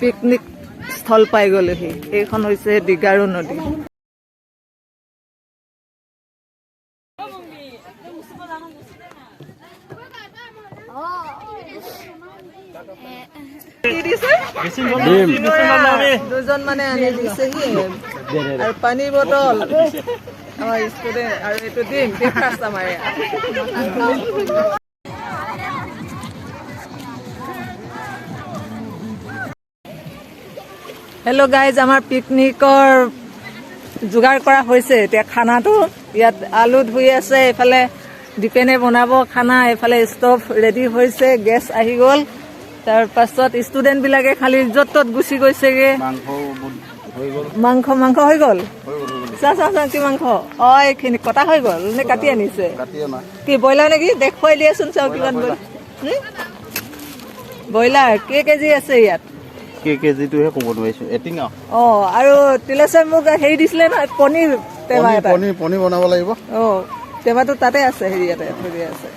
Picnic স্থল পাই গ'লোহি। এইখন হৈছে দিগাৰু নদী। দুজন মানে আনি দিছেহি আৰু পানী বটল আমাৰ ষ্টুডেণ্ট আৰু এইটো দিম ব্ৰেকফাষ্ট আমাৰ হেল্ল' গাইজ, আমাৰ পিকনিকৰ যোগাৰ কৰা হৈছে। এতিয়া খানাটো ইয়াত আলু ধুই আছে, এইফালে দীপেনে বনাব খানা, এইফালে ষ্টভ ৰেডি হৈছে, গেছ আহি গ'ল। তাৰ পাছত ষ্টুডেণ্ট বিলাকে খালি য'ত ত'ত গুচি গৈছেগে। মাংস হৈ গ'ল। চা কি মাংস? এইখিনি কটা হৈ গ'ল নে কাটি আনিছে? কি ব্ৰইলাৰ নেকি? দেখুৱাই দিয়াচোন, চাওঁ কিমান ব্ৰইলাৰ কেজি আছে ইয়াত? কেজিটোহে ক'ব নোৱাৰিছো। এটিঙা আৰু তিলেশ্বৰ মোক হেৰি দিছিলে নহয়, পনীৰ টেমা এটা। পনীৰ বনাব লাগিব। টেমাটো তাতে আছে, হেৰি ইয়াতে থৈ আছে।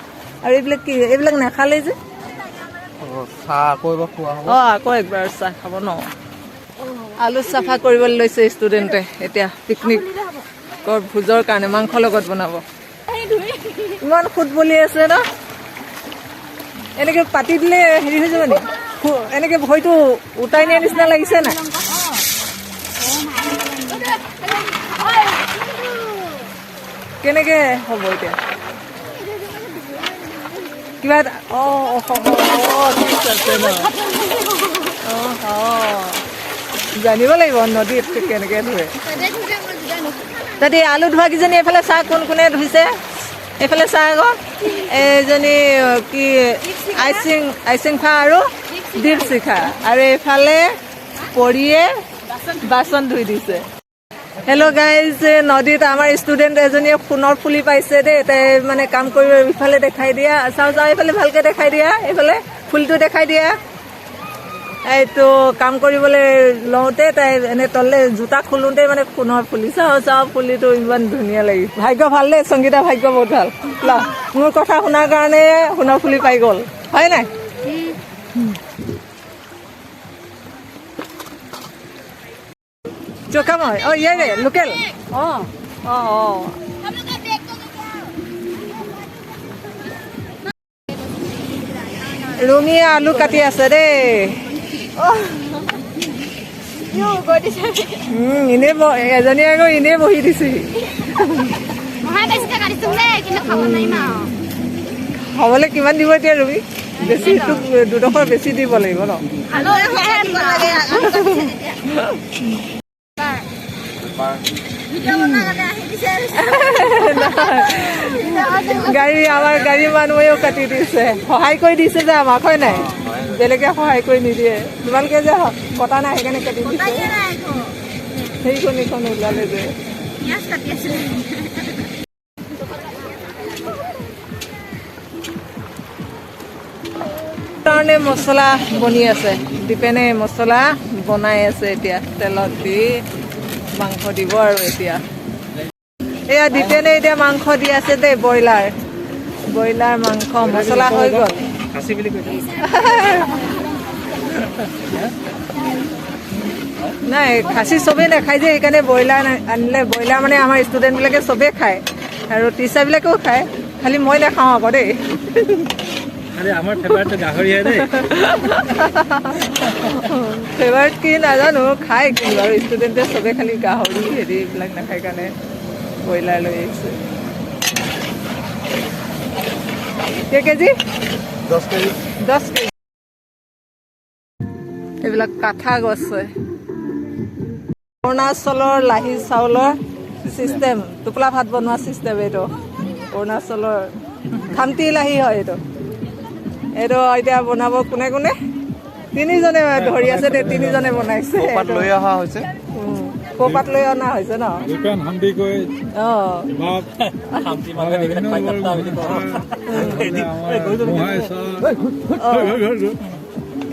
আৰু এইবিলাক কি? এইবিলাক নাখালে যে চাহ আকৌ এবাৰ খোৱা হ'ব। আকৌ একবাৰ চাহ খাব ন। আলু চাফা কৰিবলৈ লৈছে ষ্টুডেণ্টে এতিয়া পিকনিকৰ ভোজৰ কাৰণে। মাংস লগত বনাব। ইমান সুত বলি আছে ন। এনেকে পাতি দিলে হেৰি হৈ যাব নি? এনেকে ভৰিটো উটাই নিয়াৰ নিচিনা লাগিছে নাই? কেনেকে হ'ব এতিয়া? কিবা জানিব লাগিব নদীত কেনেকে ধুৱে। তাতে আলু ধোৱা কিজনী এইফালে চাহ কোনে ধুইছে? এইফালে চাহ আকৌ এইজনী কি আইচিংফা আৰু দীপশিখা, আৰু এইফালে পৰিয়ে বাচন ধুই দিছে। হেল্ল' গাইজ, নদীত আমাৰ ষ্টুডেণ্ট এজনীয়ে সোণৰ ফুলি পাইছে দেই। তাই মানে কাম কৰিব ইফালে দেখাই দিয়া। চাওঁ এইফালে ভালকে দেখাই দিয়া, এইফালে ফুলটো দেখাই দিয়া। এইটো কাম কৰিবলৈ লওঁতে তাই এনে তললে জোতা খোলোতে মানে সোণৰ ফুলি। চাওঁ ফুলিটো ইমান ধুনীয়া লাগিছে। ভাগ্য ভাল দেই, সংগীতা ভাগ্য বহুত ভাল। মোৰ কথা শুনাৰ কাৰণে সোণৰ ফুলি পাই গ'ল, হয় নাই? চকাময় ইয়াৰে লোকেল। ৰুমিয়ে আলু কাটি আছে দেই। এজনীয়ে আকৌ এনেই বহি দিছেহি। খাবলৈ কিমান দিব এতিয়া ৰুমি? বেছি দুডোখৰ বেছি দিব লাগিব ন। আমাৰ গাড়ী মানুহেও কাটি দিছে, সহায় কৰি দিছে যে আমাক, হয় নাই? বেলেগে সহায় কৰি নিদিয়ে। তোমালোকে যে কটা নাই সেইকাৰণে কাটি দিছে। সেইখন ওলালে যে কাৰণে মছলা বনি আছে। দীপেনে মছলা বনাই আছে এতিয়া, তেলত দি মাংস দিব। আৰু এতিয়া এয়া দীপেনে এতিয়া মাংস দি আছে দেই, ব্ৰইলাৰ মাংস মছলা হৈ গ'ল। নাই খাচী চবেই নাখায় যে, সেইকাৰণে ব্ৰইলাৰ আনিলে। ব্ৰইলাৰ মানে আমাৰ ষ্টুডেণ্টবিলাকে চবেই খায় আৰু টিচাৰবিলাকেও খায়, খালি মই নাখাওঁ আকৌ দেই। ফেভাৰেট কি নাজানো, খায় কিন্তু আৰু ষ্টুডেণ্টে চবে খালি গাহৰি হেৰি এইবিলাক নাখায় কাৰণে ব্ৰইলাৰ লৈ আহিছে। কেজি? 10 কেজি। এইবিলাক কাঠা গছ হয়। অৰুণাচলৰ লাহি চাউলৰ চিষ্টেম, টোপোলা ভাত বনোৱা চিষ্টেম এইটো। অৰুণাচলৰ খামটি লাহি হয় এইটো। এতিয়া বনাব কোনে? তিনিজনে ধৰি আছে দেই, তিনিজনে বনাইছে। লৈ অহা হৈছে, কপাত লৈ অনা হৈছে ন।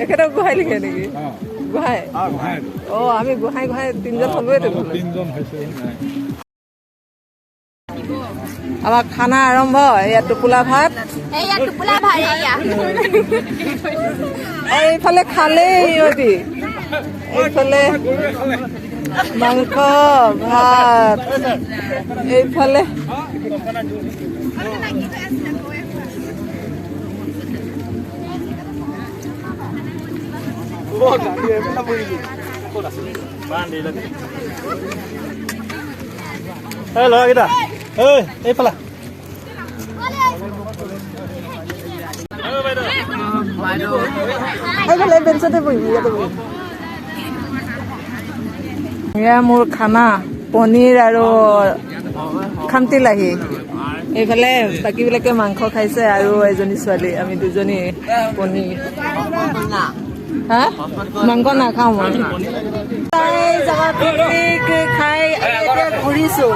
এখেতক গোহাঁই লিখে নেকি? গোহাঁই আমি গোহাঁই তিনিজন হলোৱেতো। আমাৰ খানা আৰম্ভ এয়া টোপোলা ভাত এয়া টোপোলা ভাত এয়া এইফালে খালেই সিহঁতি এইফালে মাংস ভাত এইফালে ল'ৰাকেইটা এইফালে এইফালে বেঞ্চতে বহিবি ইয়াতে বহিবি এয়া মোৰ খানা পনীৰ আৰু খামটি লাহি এইফালে বাকীবিলাকে মাংস খাইছে আৰু এজনী ছোৱালী আমি দুজনী পনীৰ হা মাংস নাখাওঁ মই পিকনিক খাই এতিয়া ঘূৰিছো